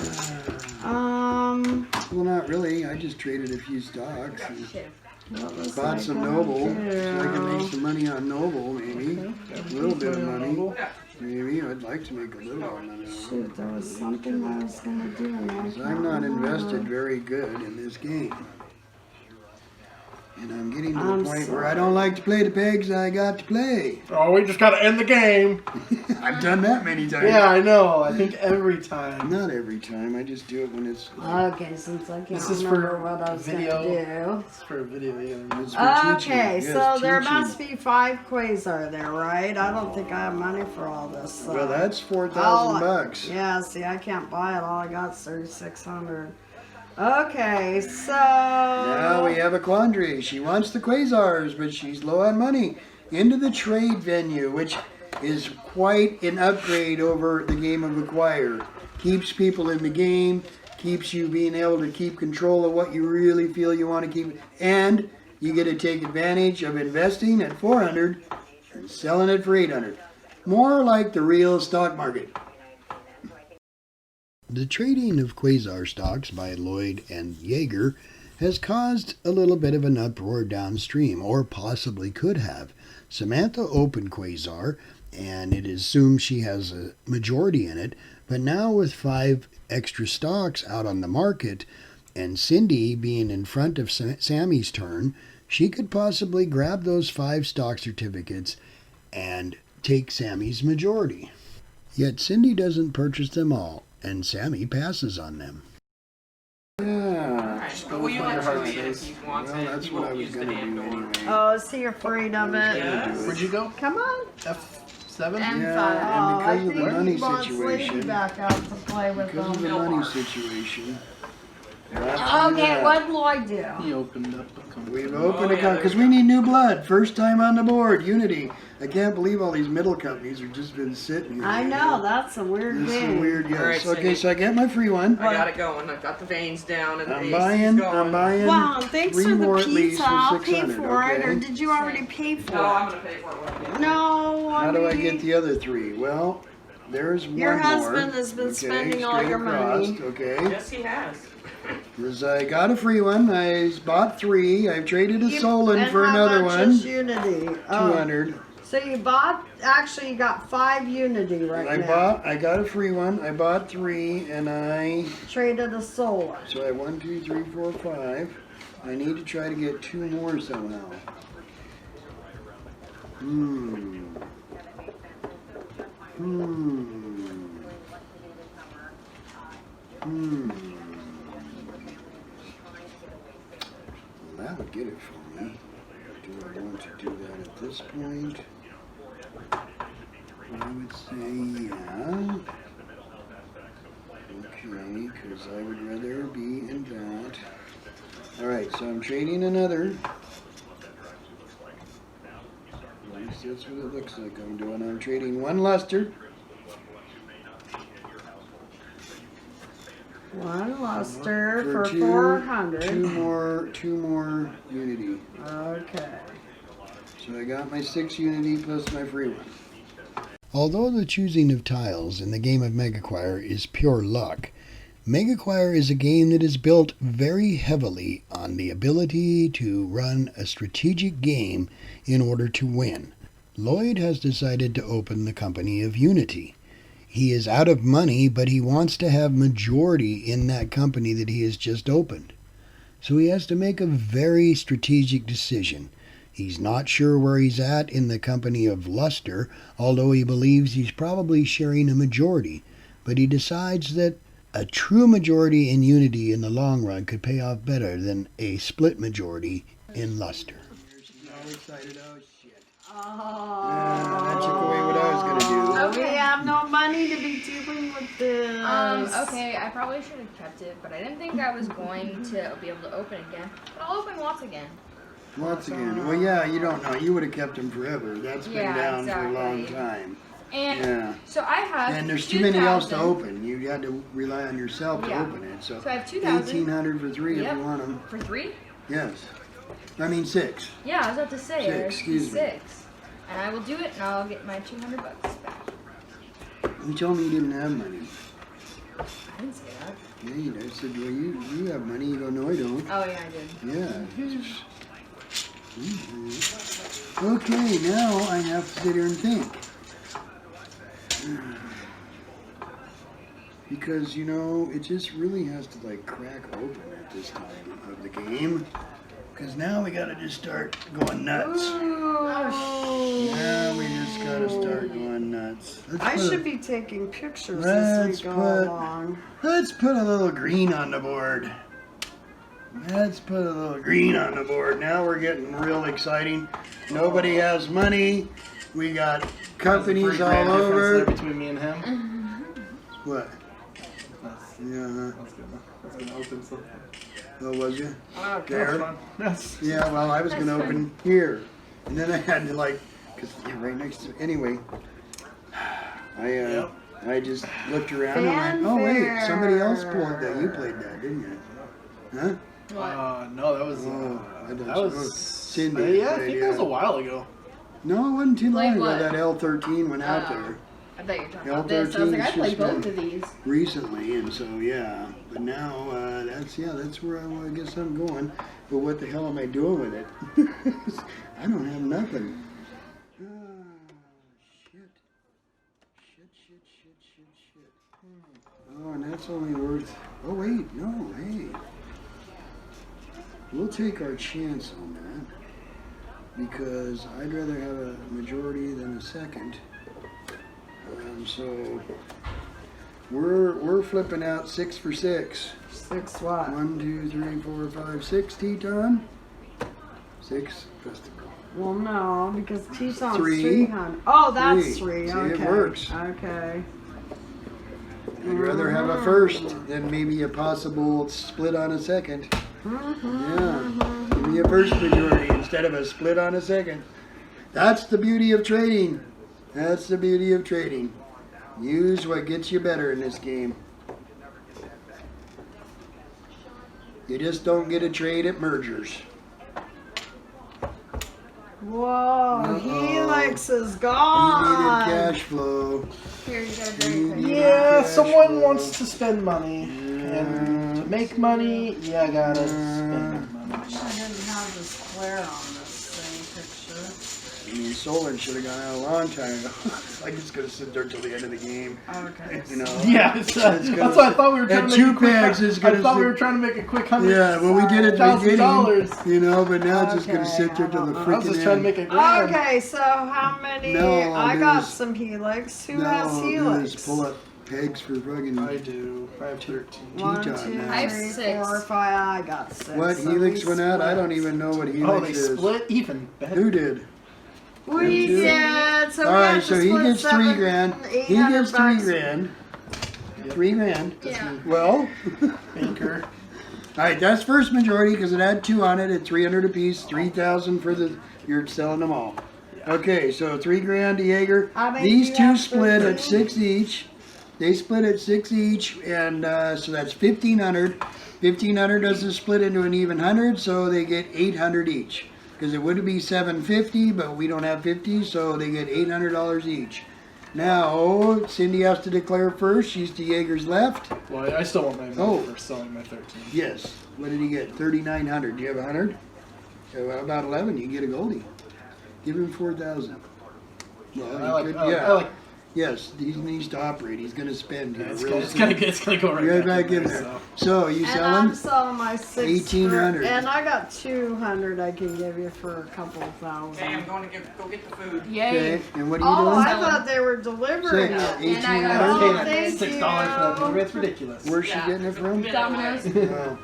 Well, not really. I just traded a few stocks and What was bought I some gonna Noble so I do? can make some money on Noble, maybe. A little bit of money. Maybe. I'd like to make a little money. Shoot, there was something I was going to do, and I can't I'm not remember. invested very good in this game. And I'm getting to the I'm point where I don't like to play the pegs I got to play. Oh, we just gotta end the game. I've done that many times. Yeah, I know. I think every time. Not every time. I just do it when it's, Okay, since I can't This is remember for what I was going video. to It's for a video. Yeah. it's for teaching. Okay, Yes, so there teaching. must be 5 Quasar there, right? I don't think I have money for all this. So. Well, that's $4,000. Yeah, see, I can't buy it. All I got is 3,600. Okay, so Now we have a quandary. She wants the Quasars, but she's low on money. Into the trade venue, which is quite an upgrade over the game of Acquire. Keeps people in the game, keeps you being able to keep control of what you really feel you want to keep, and you get to take advantage of investing at 400 and selling it for 800. More like the real stock market. The trading of Quasar stocks by Lloyd and Yeager has caused a little bit of an uproar downstream, or possibly could have. Samantha opened Quasar, and it is assumed she has a majority in it, but now with 5 extra stocks out on the market, and Cindy being in front of Sammy's turn, she could possibly grab those 5 stock certificates and take Sammy's majority. Yet Cindy doesn't purchase them all, and Sammy passes on them. Yeah. Well, you let him see it if he wants it. That's what I was going to do anyway. Oh, is he afraid of it? Yes. Where'd you go? Come on. F7? Yeah, and because of the money wants Lady situation. back out to play with Because of them. the money situation. Okay, what'd Lloyd do? He opened up a company. We've opened account because we need new blood. First time on the board, Unity. I can't believe all these middle companies have just been sitting here. I know, that's a weird This game. is weird, yes. All right, Okay, Cindy. so I get my free one. I got it going. I've got the veins down and the I'm AC's buying going. Wow, thanks 3 for the more at least pizza. for I'll pay 600, for it, or okay? did you already pay for No, it? I'm going to pay for it. When I No, How do I get the other 3? Well, there's one Your more. husband has been spending all straight your money. across, Okay. Yes, he has. Because I got a free one. I bought 3. I've traded a Solon And for how another much one. is Unity? Oh, 200. so you bought, actually you got 5 Unity right now. I got a free one. I bought 3 and I, Traded a solar. so I have 1, 2, 3, 4, 5. I need to try to get 2 more somehow. That would get it for me. Do I want to do that at this point? I would say yeah. Okay, because I would rather be in that. Alright, so I'm trading another. At least that's what it looks like I'm doing. I'm trading 1 luster. 1 luster for two, 400. 2 more Unity. Okay. So I got my 6 Unity plus my free one. Although the choosing of tiles in the game of MEGAcquire is pure luck, MEGAcquire is a game that is built very heavily on the ability to run a strategic game in order to win. Lloyd has decided to open the company of Unity. He is out of money, but he wants to have majority in that company that he has just opened. So he has to make a very strategic decision. He's not sure where he's at in the company of Luster, although he believes he's probably sharing a majority. But he decides that a true majority in Unity in the long run could pay off better than a split majority in Luster. Excited. Oh, shit. Oh. That took away what I was going to do. We have no money to be dealing with this. Okay, I probably should have kept it, but I didn't think I was going to be able to open again. But I'll open Watts again. Once again. Well, yeah, you don't know. You would have kept them forever. That's been Yeah, down for a long exactly. time. And Yeah. so I have And there's too many else to 2,000. open. You had to rely on yourself to Yeah. open it. So So I have 2,000. 1,800 for 3 if Yep. you want them. For 3? Yes. I mean 6. Yeah, I was about to say. 6, there's excuse me. 6. And I will do it, and I'll get my $200 back. You told me you didn't have money. I didn't say that. Yeah, you did. I said, well, you have money. You go, no, I don't. Oh yeah, I did. Yeah. Okay, now I have to sit here and think. Because, you know, it just really has to, like, crack open at this time of the game. Because now we gotta just start going nuts. Yeah, we just gotta start going nuts. I should be taking pictures Let's as we go put- along. Let's put a little green on the board. Let's put a little green on the board. Now we're getting real exciting. Nobody has money. We got companies all $3,000 difference over. there between me and him. What? That's, Yeah. that's gonna open something. Oh, was you? That's There. fun. That's Yeah, well, I was going to open here. And then I had to, like, because you're right next to. Anyway, I just looked around and went, oh, wait, somebody else pulled that. You played that, didn't you? Huh? What? No, that was that was Cindy. Yeah, I think that was a while ago. No, it wasn't too long Played ago what? that L13 went out there. I thought you were talking about this. I was like, I played both of these. Recently, and so yeah. But now that's where I guess I'm going. But what the hell am I doing with it? I don't have nothing. Shit. Oh, and that's only worth. Oh wait, no, hey. We'll take our chance on that because I'd rather have a majority than a second. So we're flipping out 6 for 6. 6 what? 1, 2, 3, 4, 5, 6 Teton. 6 festival. Well, no, because Teton's 3. 300. Oh, that's 3. See, Okay. it works. Okay. I'd rather have a first than maybe a possible split on a second. Yeah, give me a first majority instead of a split on a second. That's the beauty of trading. That's the beauty of trading. Use what gets you better in this game. You just don't get a trade at mergers. Whoa, Helix is You needed gone. cash flow. Here, you got a very quick. Yeah, Cash someone flow. wants to spend money. And to make money, you gotta spend money. I didn't have this glare on this thing picture. I mean, Solon should have gone out a long time ago. I'm just going to sit there till the end of the game. Okay. You know? Yeah, that's why I thought we were trying And to make 2 a quick. bags is going I to thought we were trying to make a quick $100,000. Yeah, well, we did it at the $1,000. beginning, you know, but now it's just going to Okay, sit there till the I freaking I was just trying to make a grand. Okay, so how many? No, I got there's- some Helix. Who No, has Helix? just pull up pegs for fucking... I do. I have 13. 1, Teton 2, now. I have 3, 6. 4, 5. I got 6. What, so Helix we went out? I split. don't even know what Helix Oh, they is. split even better. Who did? We Them two? did. So we Alright, have so to he split gets 3 grand. He 800 gets 3 bucks. grand. 3 grand. Yeah. Well, Anchor. alright, that's first majority because it had 2 on it at 300 apiece, 3,000 for the, you're selling them all. Okay, so 3 grand to Jaeger. How many These do you 2 have, split at 13? 6 each. They split at 6 each, and so that's 1,500. 1,500 doesn't split into an even 100, so they get 800 each. Because it would be 750, but we don't have 50, so they get $800 each. Now, Cindy has to declare first. She's to Jaeger's left. Well, I still want my money Oh. for selling my 13. Yes. What did he get? 3,900. Do you have 100? So about 11, you get a goldie. Give him 4,000. Well, I you like, could- I like. Yes, he needs to operate. He's going to spend here. real It's soon. gonna go right Right back back in there. So. So, you And I'm selling? selling my 6 1800. And I got 200 I can give you for a couple thousand. Okay, I'm going to go get the food. Yay. Okay, and what are you Oh, doing? I thought they were delivering Six. it. And I got Oh, $1,800. thank $6 for you. that delivery. It's ridiculous. Where's she Yeah. getting it from? Domino's. Oh.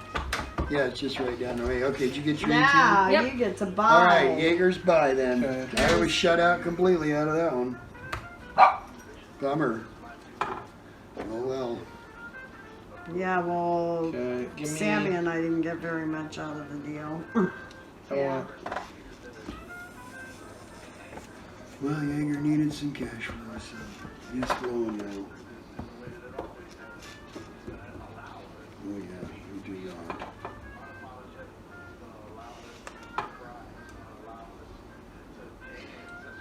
Yeah, it's just right down the way. Okay, did you get your 18? Now Yep. you get to buy. All right, Jaeger's buy then. Okay. I was shut out completely out of that one. Bummer. Oh well. Yeah, well, Okay, give me. Sammy and I didn't get very much out of the deal. I want. Well, Jaeger needed some cash flow, so he's flowing now. Oh yeah, you do that.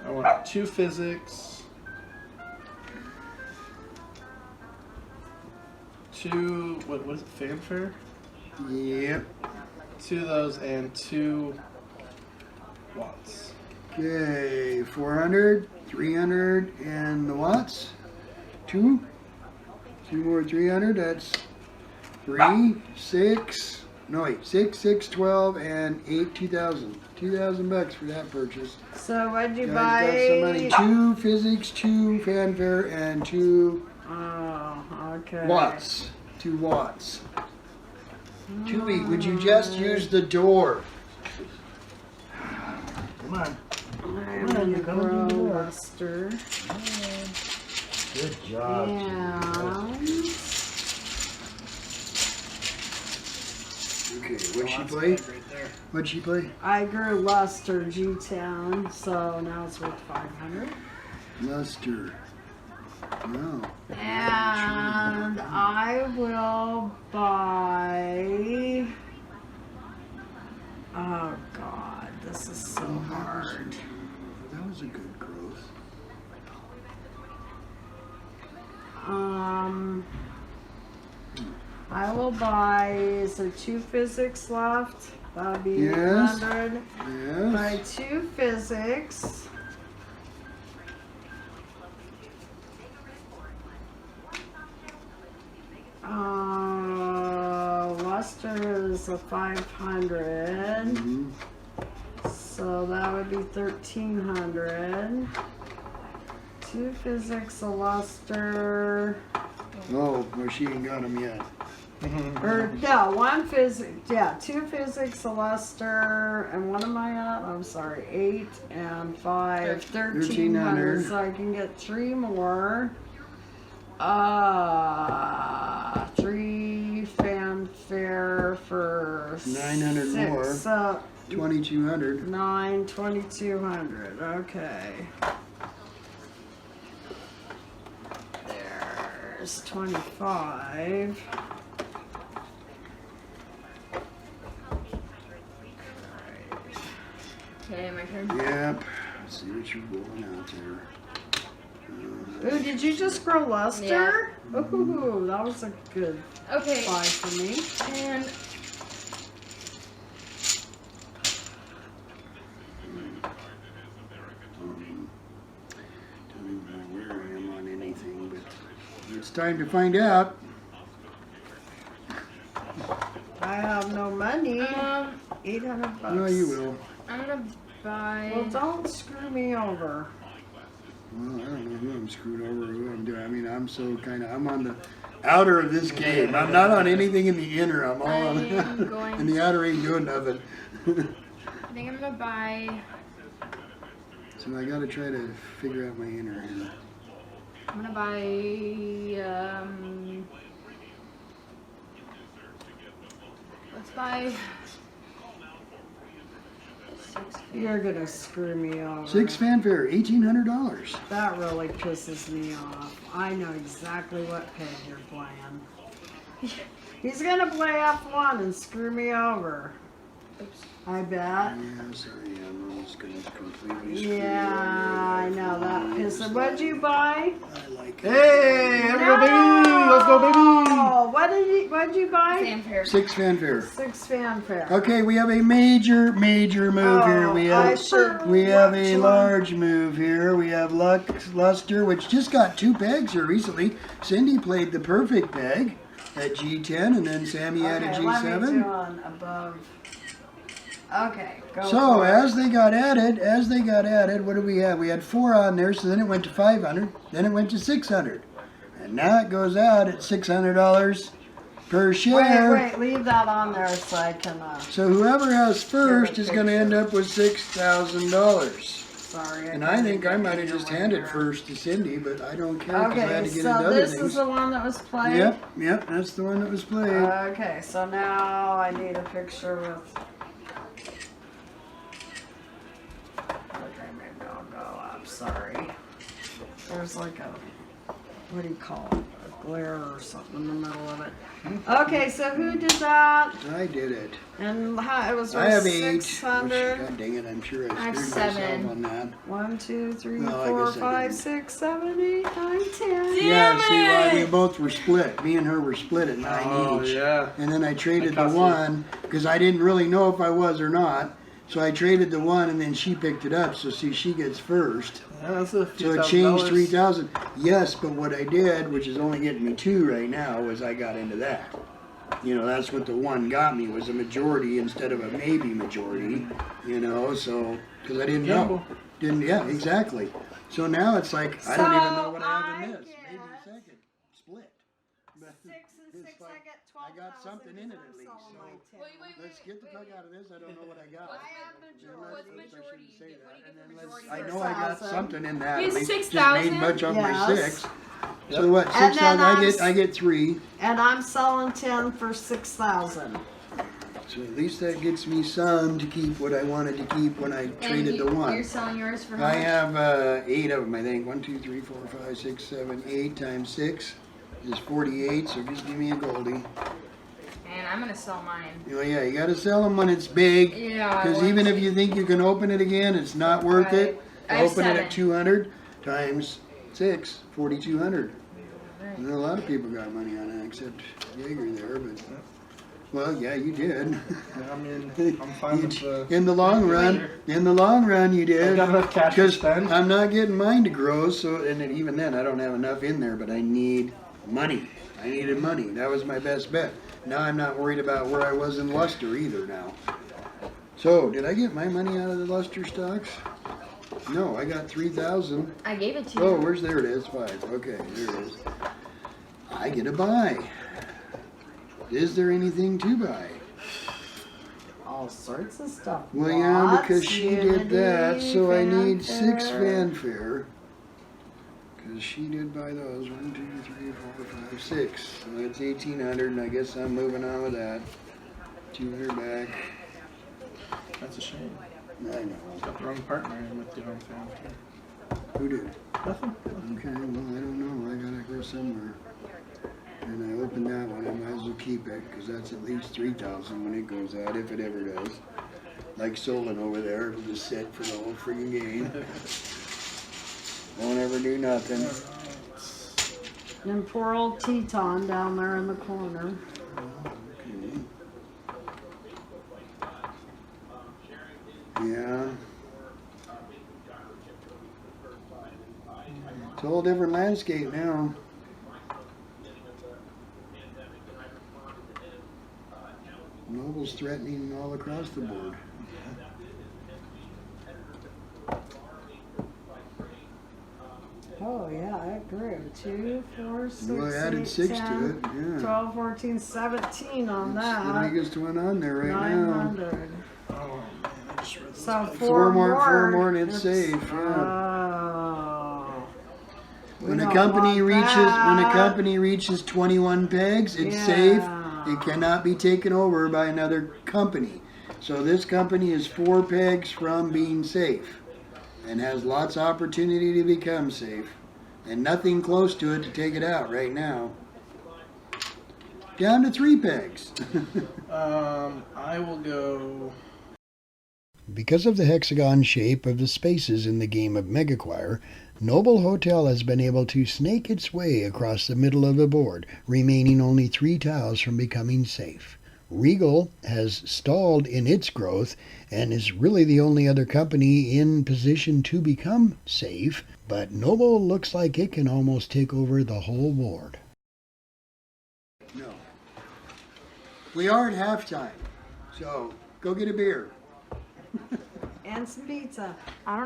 I want 2 physics. 2. What is it? Fanfare? Yep. 2 of those and 2 watts. Okay, 400, 300, and the watts. 2. 2 more 300, that's 3, 6, no wait, 6, 6, 12, and 8, 2,000. 2,000 bucks for that purchase. So what'd you Guys got some money. buy? 2 physics, 2 fanfare, and 2 Oh, okay. watts. 2 watts. 2 each. Would you just use the door? Come on. I'm gonna grow luster. Good job. And Okay, what'd she play? Right there. What'd she play? I grew luster G-Town, so now it's worth 500. Luster. No. And I will buy Oh God, this is so hard. That was a good growth. I will buy, is there 2 physics left? That'll be Yes. 800. Yes. Buy 2 physics. Luster is a 500. Mhm. So that would be 1300. 2 physics, a luster. Oh, well, she ain't got them yet. Or no, 1 physics, yeah, 2 physics, a luster, and what am I at? I'm sorry, 8 and 5, 1300. So I can get 3 more. 3 fanfare for 900 6, more. So 2200. 9, 2200. Okay. There's 25. Okay, my turn. Yep. Let's see what you're rolling out there. Ooh, did you just grow luster? Yeah. Ooh, that was a good Okay, buy for me. and Don't even know where I am on anything, but it's time to find out. I have no money. 800 bucks. No, you will. I'm gonna buy. Well, don't screw me over. Well, I don't know who I'm screwed over or who I'm doing. I mean, I'm so kind of, I'm on the outer of this game. I'm not on anything in the inner. I'm all on I'm going and the outer ain't doing nothing. I think I'm gonna buy. So I got to try to figure out my inner here. I'm gonna buy. Let's buy. 6. You're gonna screw me over. 6 fanfare, $1,800. That really pisses me off. I know exactly what peg you're playing. He's gonna play F1 and screw me over. Oops. I bet. Yes, I am. I'm just going to completely screw you Yeah, I over. know that pisses. What'd you buy? I like it. Hey, here we go, baby! Let's go, baby! Oh, what'd you buy? Fanfare. 6 fanfare. 6 fanfare. Okay, we have a major move here. We I have should we have a watch large move here. We have Luster, which just got 2 pegs here recently. Cindy played the perfect peg at G10, and then Sammy added Okay, let me do G7. on above. Okay, go So for it. as they got added, what do we have? We had 4 on there, so then it went to 500, then it went to 600, and now it goes out at $600 per share. Wait, leave that on there so I can, So whoever has first Give a is going to end picture. up with $6,000. sorry. And I think I might have just handed first to Cindy, but I don't care because I had Okay, to get so into other this things. is the one that was played? Yep, that's the one that was played. Okay, so now I need a picture with... Okay, maybe I'll go up, sorry. There's like a, what do you call it? A glare or something in the middle of it. Okay, so who did that? I did it. And how, it was I have 8. 600? God dang it, I'm sure I I have screwed 7. myself on that. 1, 2, 3, No, I 4, guess I 5, didn't. 6, 7, 8, 9, 10. Yeah, see, well, we both were split. Me and her were split at 9 Oh, each. yeah. And then I traded the cost you. one because I didn't really know if I was or not. So I traded the one, and then she picked it up. So see, she gets first. Yeah, that's a few So it $1,000. changed 3,000. Yes, but what I did, which is only getting me 2 right now, was I got into that. You know, that's what the one got me, was a majority instead of a maybe majority. You know, so because I didn't know. Yeah, exactly. So now it's like I don't even know what I have in So this. I Maybe get- split. But 6 and it's 6, like, I get 12,000. I got something in it at least. I'm selling my So 10. let's get the fuck out of this. I don't know what I got. I have What's majority. majority? I shouldn't say What do you that. get And for then majority? I know I got 6,000. something in that. It's At least just 6,000? made much of my Yes. 6. So what? And 6,000. then I get 3. And I'm selling 10 for 6,000. So at least that gets me some to keep what I wanted to keep when I traded the You're one. selling yours for how I much? have 8 of them, I think. 1, 2, 3, 4, 5, 6, 7, 8 times 6 is 48. So just give me a goldie. And I'm gonna sell mine. Well, yeah, you gotta sell them when it's big. Yeah. Because even if you think you can open it again, it's not worth it. I have Open it 7. at 200 times 6, 4,200. And a lot of people got money on it, except Jaeger there, but. Well, yeah, you did. Yeah, I mean, I'm fine with the... In the long run, you did. I've got enough cash to spend. I'm not getting mine to grow, so and then even then, I don't have enough in there. But I need money. I needed money. That was my best bet. Now I'm not worried about where I was in luster either. Now. So, did I get my money out of the luster stocks? No, I got 3,000. I gave it to you. Oh, there it is? 5. Okay, there it is. I get a buy. Is there anything to buy? All sorts of stuff. Well, yeah, Lots, because she did that, Unity, so I need 6 fanfare. fanfare. Because she did buy those. 1, 2, 3, 4, 5, 6. So that's 1,800, and I guess I'm moving on with that. 200 back. That's a shame. I know. Got the wrong partner in with the wrong fanfare. Who did? Nothing. Okay, well, I don't know. I gotta go somewhere. And I opened that one. I might as well keep it, because that's at least 3,000 when it goes out, if it ever does. Like Solon over there, it'll just sit for the whole friggin' game. Won't ever do nothing. And poor old Teton down there in the corner. Okay. Yeah. It's a whole different landscape now. Noble's threatening all across the board. Oh yeah, it grew. 2, 4, 6, Well, I added 8, 6 10, to it, yeah. 12, 14, 17 on It's that. the biggest one on there right now. 900. Oh, man, I just read this. So Like, 4 4 more and It's- it's safe, yeah. Oh. We When a don't company want reaches that. 21 pegs, it's safe. It cannot be taken over by another company. So this company is 4 pegs from being safe and has lots of opportunity to become safe and nothing close to it to take it out right now. Down to 3 pegs. I will go... Because of the hexagon shape of the spaces in the game of MEGAcquire, Noble Hotel has been able to snake its way across the middle of the board, remaining only 3 tiles from becoming safe. Regal has stalled in its growth and is really the only other company in position to become safe, but Noble looks like it can almost take over the whole board. No. We are at halftime, so go get a beer. And some pizza. I don't know.